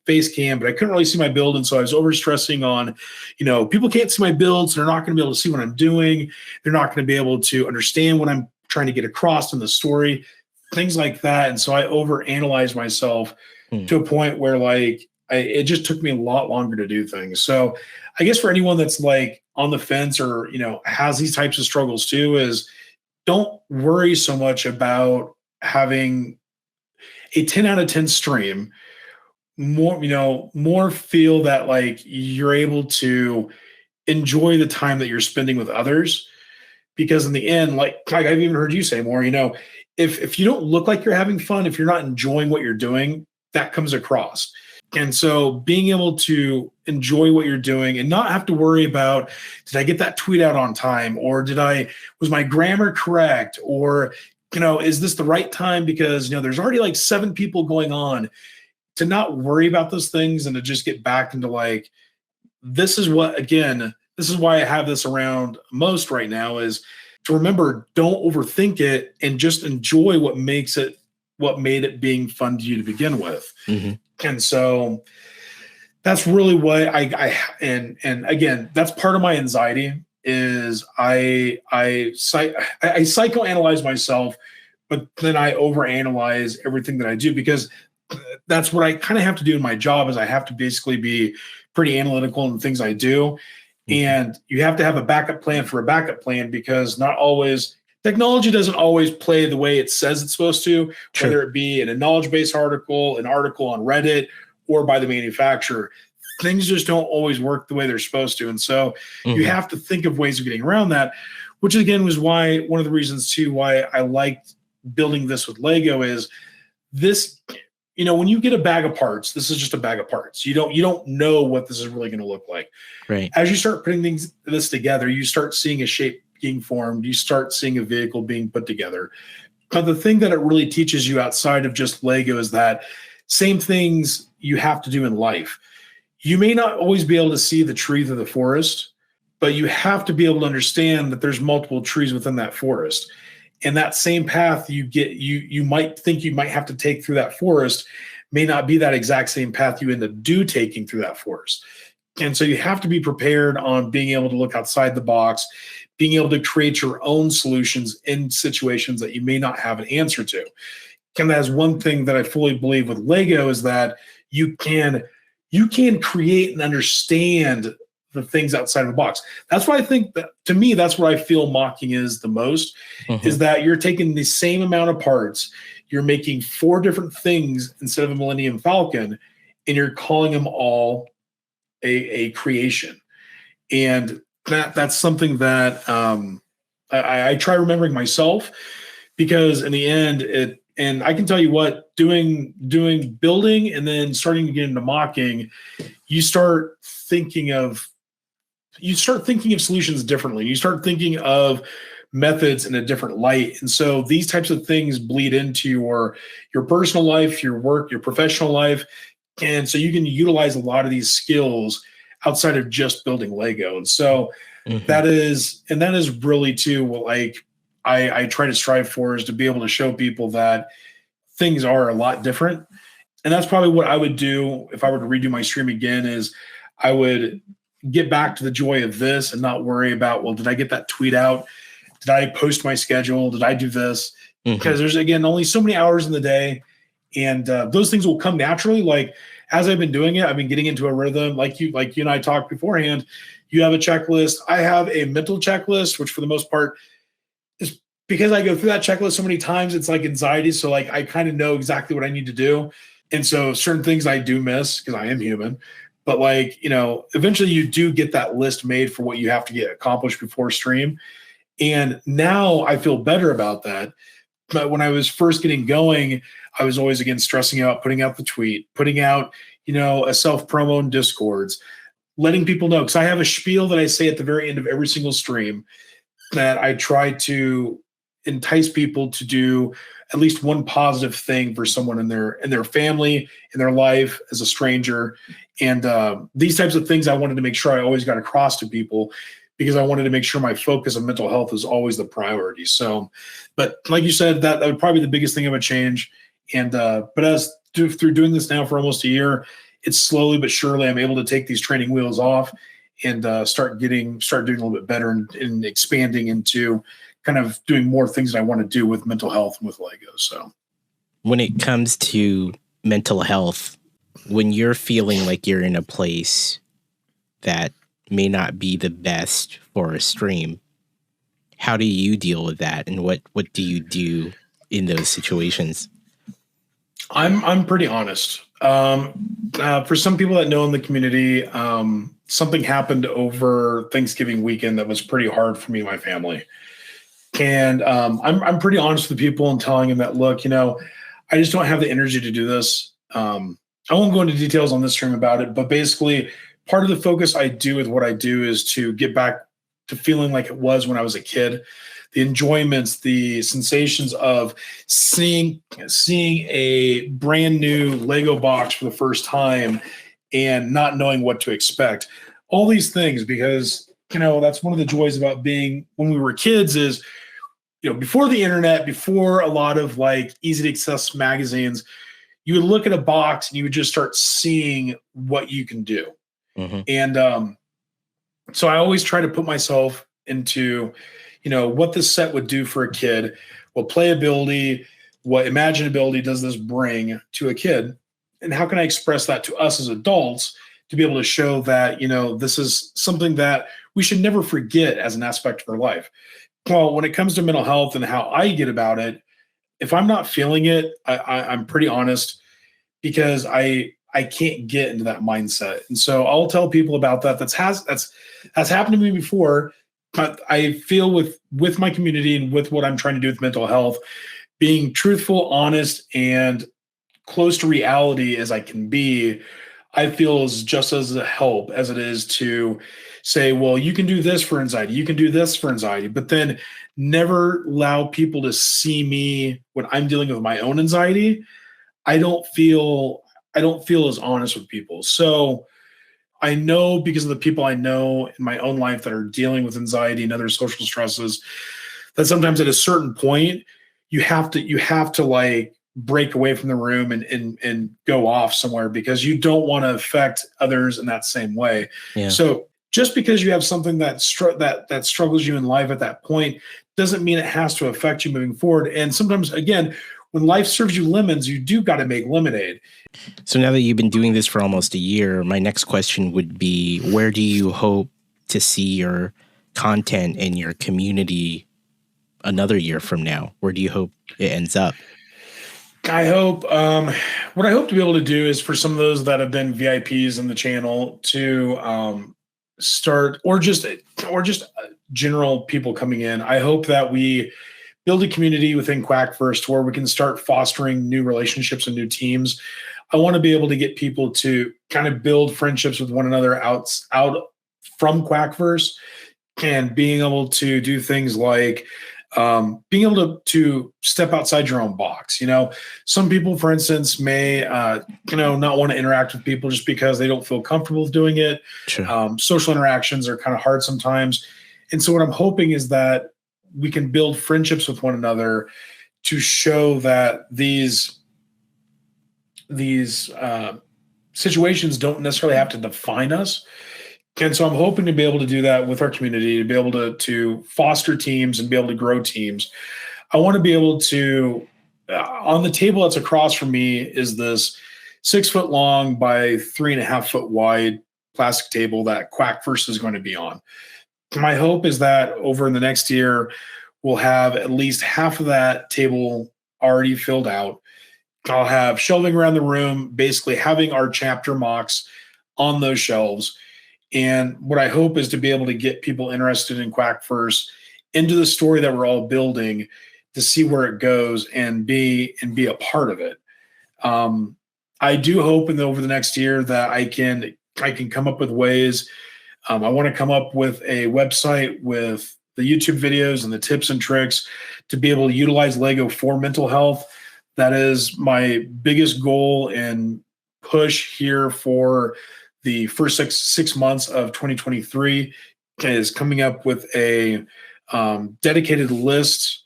face cam, but I couldn't really see my build. And so I was over stressing on, people can't see my builds. So they're not going to be able to see what I'm doing. They're not going to be able to understand what I'm trying to get across in the story, things like that. And so I overanalyzed myself to a point where like, it just took me a lot longer to do things. So I guess for anyone that's like on the fence or, has these types of struggles too, is don't worry so much about having a 10 out of 10 stream. More feel that like you're able to enjoy the time that you're spending with others, because in the end, like I've even heard you say more, if you don't look like you're having fun, if you're not enjoying what you're doing, that comes across. And so being able to enjoy what you're doing and not have to worry about, did I get that tweet out on time? Or was my grammar correct? Or, is this the right time? Because, there's already like 7 people going on. To not worry about those things and to just get back into like, this is why I have this around most right now, is to remember, don't overthink it and just enjoy what made it being fun to you to begin with. Mm-hmm. And so that's really what and again, that's part of my anxiety is I psychoanalyze myself, but then I overanalyze everything that I do, because that's what I kind of have to do in my job, is I have to basically be pretty analytical in the things I do. And you have to have a backup plan for a backup plan, because not always technology doesn't always play the way it says it's supposed to, whether it be in a knowledge-based article, an article on Reddit, or by the manufacturer. Things just don't always work the way they're supposed to. And so you have to think of ways of getting around that, which again was why one of the reasons too why I liked building this with Lego is this, when you get a bag of parts, this is just a bag of parts. You don't know what this is really going to look like. Right. As you start putting this together, you start seeing a shape being formed, you start seeing a vehicle being put together. But the thing that it really teaches you outside of just Lego is that same things you have to do in life. You may not always be able to see the tree through the forest, but you have to be able to understand that there's multiple trees within that forest. And that same path you might think you might have to take through that forest may not be that exact same path you end up taking through that forest. And so you have to be prepared on being able to look outside the box, being able to create your own solutions in situations that you may not have an answer to. And that is one thing that I fully believe with Lego, is that you can create and understand the things outside of the box. That's why I think that, to me, that's what I feel mocking is the most, is that you're taking the same amount of parts, you're making 4 different things instead of a Millennium Falcon, and you're calling them all a creation. And that's something that I try remembering myself, because in the end, and I can tell you what, doing building and then starting to get into mocking, you start thinking of solutions differently. You start thinking of methods in a different light. And so these types of things bleed into your personal life, your work, your professional life. And so you can utilize a lot of these skills outside of just building Lego. And so that is really too what I try to strive for, is to be able to show people that things are a lot different. And that's probably what I would do if I were to redo my stream again, is I would get back to the joy of this and not worry about, well, did I get that tweet out? Did I post my schedule? Did I do this? Because there's, again, only so many hours in the day. And those things will come naturally. Like, as I've been doing it, I've been getting into a rhythm. Like you and I talked beforehand, you have a checklist. I have a mental checklist, which for the most part is because I go through that checklist so many times, it's like anxiety. So like, I kind of know exactly what I need to do. And so certain things I do miss because I am human. But like, eventually you do get that list made for what you have to get accomplished before stream. And now I feel better about that. But when I was first getting going, I was always, again, stressing out, putting out the tweet, putting out, a self-promo in Discords, letting people know. Because I have a spiel that I say at the very end of every single stream that I try to entice people to do at least one positive thing for someone in their family, in their life, as a stranger. And these types of things I wanted to make sure I always got across to people, because I wanted to make sure my focus on mental health is always the priority. So, but like you said, that would probably be the biggest thing I would change. And but through doing this now for almost a year, it's slowly but surely I'm able to take these training wheels off and start doing a little bit better and expanding into kind of doing more things that I want to do with mental health and with Lego. So when it comes to mental health, when you're feeling like you're in a place that may not be the best for a stream, how do you deal with that? And what do you do in those situations? I'm pretty honest. For some people that know in the community, something happened over Thanksgiving weekend that was pretty hard for me and my family. And I'm pretty honest with people and telling them that, look, I just don't have the energy to do this. I won't go into details on this stream about it, but basically part of the focus I do with what I do is to get back to feeling like it was when I was a kid. The enjoyments, the sensations of seeing a brand new Lego box for the first time and not knowing what to expect. All these things, because, that's one of the joys about being when we were kids is, before the internet, before a lot of like easy to access magazines, you would look at a box and you would just start seeing what you can do. Mm-hmm. And so I always try to put myself into, what this set would do for a kid, what playability, what imaginability does this bring to a kid, and how can I express that to us as adults to be able to show that, this is something that we should never forget as an aspect of our life. Well, when it comes to mental health and how I get about it, if I'm not feeling it, I'm pretty honest, because I can't get into that mindset. And so I'll tell people about that. That's happened to me before. But I feel with my community and with what I'm trying to do with mental health, being truthful, honest, and close to reality as I can be, I feel is just as a help as it is to say, well, you can do this for anxiety, you can do this for anxiety, but then never allow people to see me when I'm dealing with my own anxiety. I don't feel as honest with people. So I know, because of the people I know in my own life that are dealing with anxiety and other social stresses, that sometimes at a certain point you have to like break away from the room and go off somewhere, because you don't want to affect others in that same way. Yeah. So just because you have something that struggles you in life at that point doesn't mean it has to affect you moving forward. And sometimes, again, when life serves you lemons, you do got to make lemonade. So now that you've been doing this for almost a year, my next question would be, where do you hope to see your content and your community another year from now? Where do you hope it ends up? I hope, what I hope to be able to do is for some of those that have been VIPs in the channel to start, or just general people coming in. I hope that we build a community within Quack first where we can start fostering new relationships and new teams. I want to be able to get people to kind of build friendships with one another out from Quackverse, and being able to do things like being able to step outside your own box. Some people, for instance, may not want to interact with people just because they don't feel comfortable with doing it. Sure. Social interactions are kind of hard sometimes. And so what I'm hoping is that we can build friendships with one another to show that these situations don't necessarily have to define us. And so I'm hoping to be able to do that with our community, to be able to foster teams and be able to grow teams. I want to be able to, on the table that's across from me is this 6 foot long by 3.5 foot wide plastic table that Quackverse is going to be on. My hope is that over in the next year, we'll have at least half of that table already filled out. I'll have shelving around the room, basically having our chapter mocks on those shelves. And what I hope is to be able to get people interested in Quackverse into the story that we're all building, to see where it goes and be a part of it. I do hope over the next year that I can come up with ways. I want to come up with a website with the YouTube videos and the tips and tricks to be able to utilize Lego for mental health. That is my biggest goal and push here for the first six months of 2023, is coming up with a dedicated list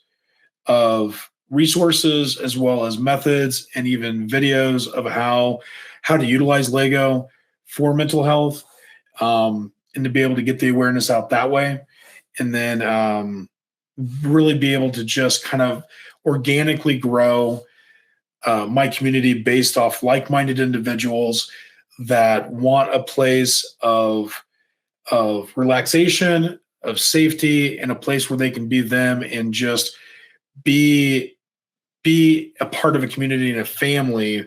of resources as well as methods and even videos of how to utilize Lego for mental health, and to be able to get the awareness out that way. And then really be able to just kind of organically grow my community based off like-minded individuals that want a place of relaxation, of safety, and a place where they can be them and just be a part of a community and a family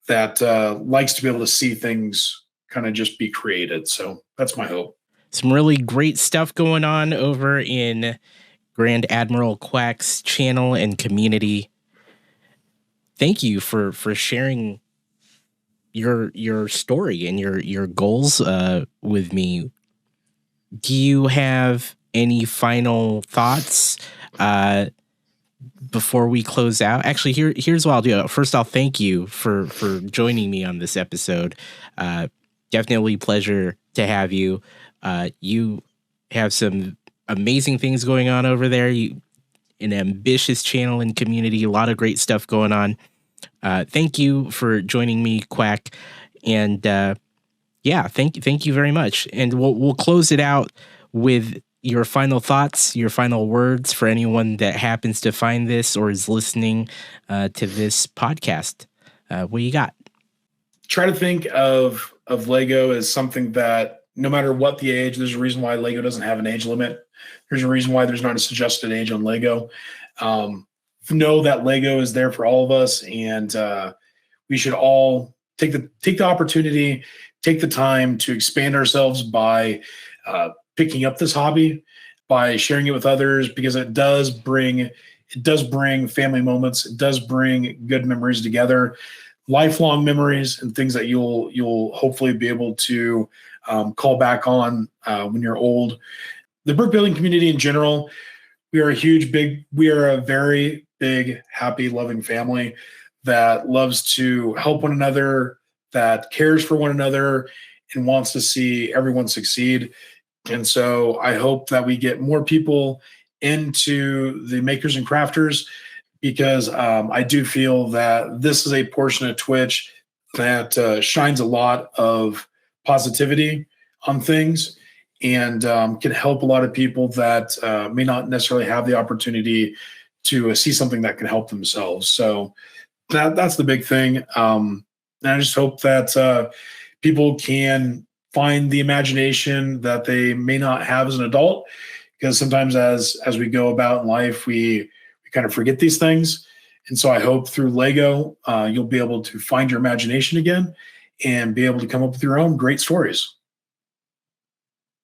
that likes to be able to see things kind of just be created. So that's my hope. Some really great stuff going on over in Grand Admiral Quack's channel and community. Thank you for sharing your story and your goals with me. Do you have any final thoughts before we close out? Actually, here's what I'll do. First, I'll thank you for joining me on this episode. Definitely pleasure to have you. You have some amazing things going on over there. An ambitious channel and community, a lot of great stuff going on. Thank you for joining me, Quack. And thank you very much. And we'll close it out with your final thoughts, your final words for anyone that happens to find this or is listening to this podcast. What you got? Try to think of Lego as something that no matter what the age, there's a reason why Lego doesn't have an age limit. There's a reason why there's not a suggested age on Lego. Know that Lego is there for all of us, and we should all take the opportunity, take the time to expand ourselves by picking up this hobby, by sharing it with others, because it does bring family moments. It does bring good memories together, lifelong memories, and things that you'll hopefully be able to call back on when you're old. The brick building community in general, we are a very big, happy, loving family that loves to help one another, that cares for one another, and wants to see everyone succeed. And so I hope that we get more people into the makers and crafters, because I do feel that this is a portion of Twitch that shines a lot of positivity on things, and can help a lot of people that may not necessarily have the opportunity to see something that can help themselves. So that's the big thing. And I just hope that people can find the imagination that they may not have as an adult, because sometimes as we go about in life, we kind of forget these things. And so I hope through Lego, you'll be able to find your imagination again and be able to come up with your own great stories.